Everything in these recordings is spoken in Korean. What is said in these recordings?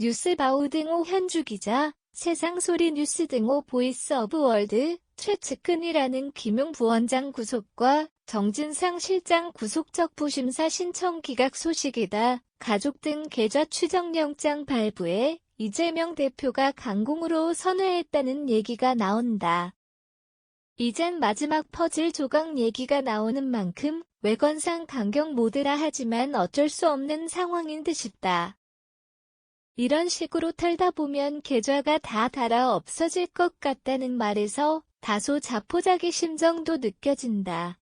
뉴스바우 등호 현주 기자, 세상소리 뉴스 등호 보이스 오브 월드, 최측근이라는 김용 부원장 구속과 정진상 실장 구속적 부심사 신청 기각 소식이다. 가족 등 계좌 추정영장 발부에 이재명 대표가 강공으로 선회했다는 얘기가 나온다. 이젠 마지막 퍼즐 조각 얘기가 나오는 만큼 외관상 강경 모드라 하지만 어쩔 수 없는 상황인 듯 싶다. 이런 식으로 털다 보면 계좌가 다 닳아 없어질 것 같다는 말에서 다소 자포자기 심정도 느껴진다.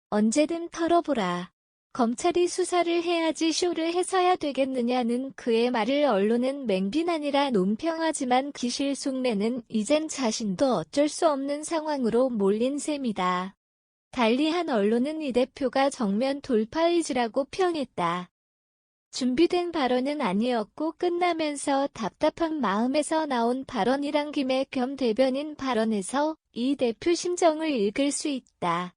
언제든 털어보라. 검찰이 수사를 해야지 쇼를 해서야 되겠느냐는 그의 말을 언론은 맹비난이라 논평하지만 기실 속내는 이젠 자신도 어쩔 수 없는 상황으로 몰린 셈이다. 달리 한 언론은 이 대표가 정면 돌파 의지라고 평했다. 준비된 발언은 아니었고 끝나면서 답답한 마음에서 나온 발언이란 김에 겸 대변인 발언에서 이 대표 심정을 읽을 수 있다.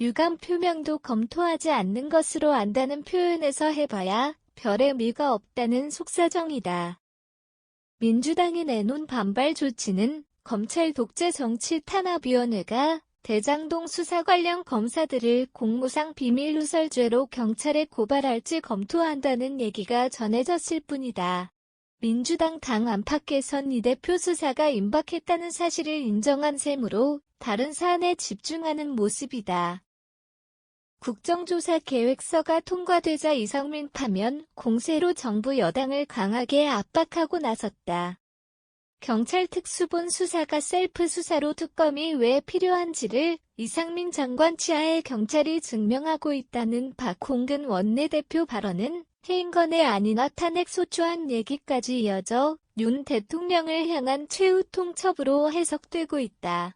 유감 표명도 검토하지 않는 것으로 안다는 표현에서 해봐야 별의 의미가 없다는 속사정이다. 민주당이 내놓은 반발 조치는 검찰 독재 정치 탄압위원회가 대장동 수사 관련 검사들을 공무상 비밀누설죄로 경찰에 고발할지 검토한다는 얘기가 전해졌을 뿐이다. 민주당 당 안팎에선 이 대표 수사가 임박했다는 사실을 인정한 셈으로 다른 사안에 집중하는 모습이다. 국정조사 계획서가 통과되자 이상민 파면 공세로 정부 여당을 강하게 압박하고 나섰다. 경찰 특수본 수사가 셀프 수사로 특검이 왜 필요한지를 이상민 장관 치하의 경찰이 증명하고 있다는 박홍근 원내대표 발언은 해임건의 아니나 탄핵 소추안 얘기까지 이어져 윤 대통령을 향한 최후 통첩으로 해석되고 있다.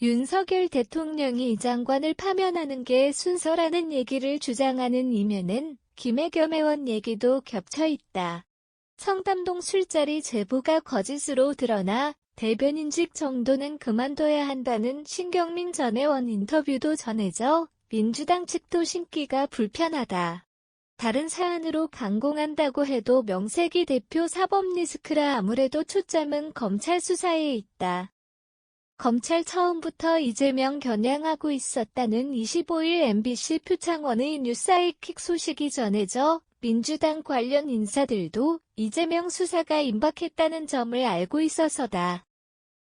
윤석열 대통령이 이 장관을 파면하는 게 순서라는 얘기를 주장하는 이면엔 김혜겸 의원 얘기도 겹쳐 있다. 청담동 술자리 제보가 거짓으로 드러나 대변인직 정도는 그만둬야 한다는 신경민 전 의원 인터뷰도 전해져 민주당 측도 신기가 불편하다. 다른 사안으로 강공한다고 해도 명색이 대표 사법 리스크라 아무래도 초점은 검찰 수사에 있다. 검찰 처음부터 이재명 겨냥하고 있었다는 25일 MBC 표창원의 뉴사이킥 소식이 전해져 민주당 관련 인사들도 이재명 수사가 임박했다는 점을 알고 있어서다.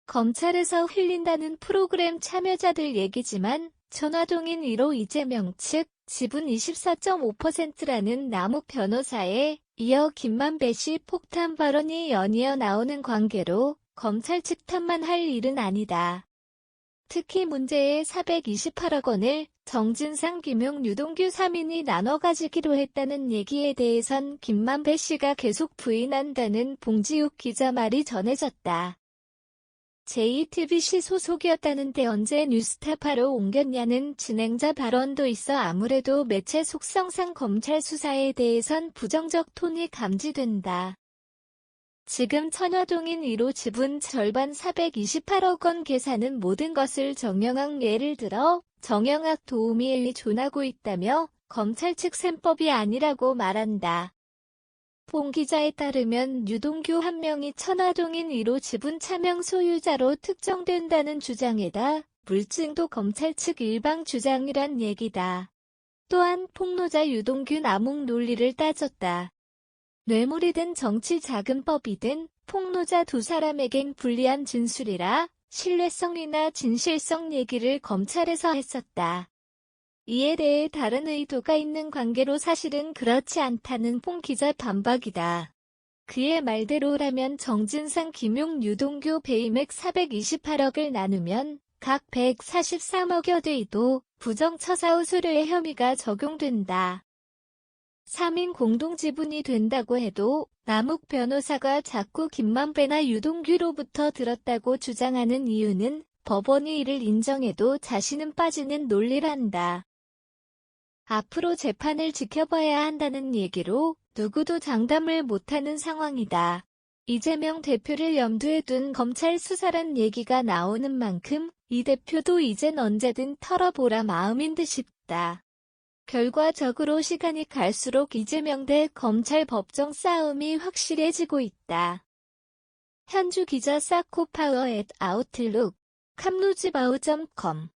검찰에서 흘린다는 프로그램 참여자들 얘기지만 천화동인 1호 이재명 측 지분 24.5%라는 남욱 변호사에 이어 김만배 씨 폭탄 발언이 연이어 나오는 관계로 검찰 측 탓만 할 일은 아니다. 특히 문제의 428억 원을 정진상, 김용, 유동규 3인이 나눠 가지기로 했다는 얘기에 대해선 김만배 씨가 계속 부인한다는 봉지욱 기자 말이 전해졌다. JTBC 소속이었다는데 언제 뉴스타파로 옮겼냐는 진행자 발언도 있어 아무래도 매체 속성상 검찰 수사에 대해선 부정적 톤이 감지된다. 지금 천화동인 1호 지분 절반 428억 원 계산은 모든 것을 정영학 예를 들어 정영학 도우미에 존하고 있다며 검찰 측 셈법이 아니라고 말한다. 봉 기자에 따르면 유동규 한 명이 천화동인 1호 지분 차명 소유자로 특정된다는 주장에다 물증도 검찰 측 일방 주장이란 얘기다. 또한 폭로자 유동규 남욱 논리를 따졌다. 뇌물이든 정치자금법이든 폭로자 두 사람에겐 불리한 진술이라 신뢰성이나 진실성 얘기를 검찰에서 했었다. 이에 대해 다른 의도가 있는 관계로 사실은 그렇지 않다는 봉 기자 반박이다. 그의 말대로라면 정진상, 김용, 유동규 배임액 428억을 나누면 각 143억여 대에도 부정처사후 수뢰의 혐의가 적용된다. 3인 공동지분이 된다고 해도 남욱 변호사가 자꾸 김만배나 유동규로부터 들었다고 주장하는 이유는 법원이 이를 인정해도 자신은 빠지는 논리란다. 앞으로 재판을 지켜봐야 한다는 얘기로 누구도 장담을 못하는 상황이다. 이재명 대표를 염두에 둔 검찰 수사란 얘기가 나오는 만큼 이 대표도 이젠 언제든 털어보라 마음인 듯 싶다. 결과적으로 시간이 갈수록 이재명 대 검찰 법정 싸움이 확실해지고 있다. 현주 기자 사코파워 @아웃룩, 캄루즈바우.com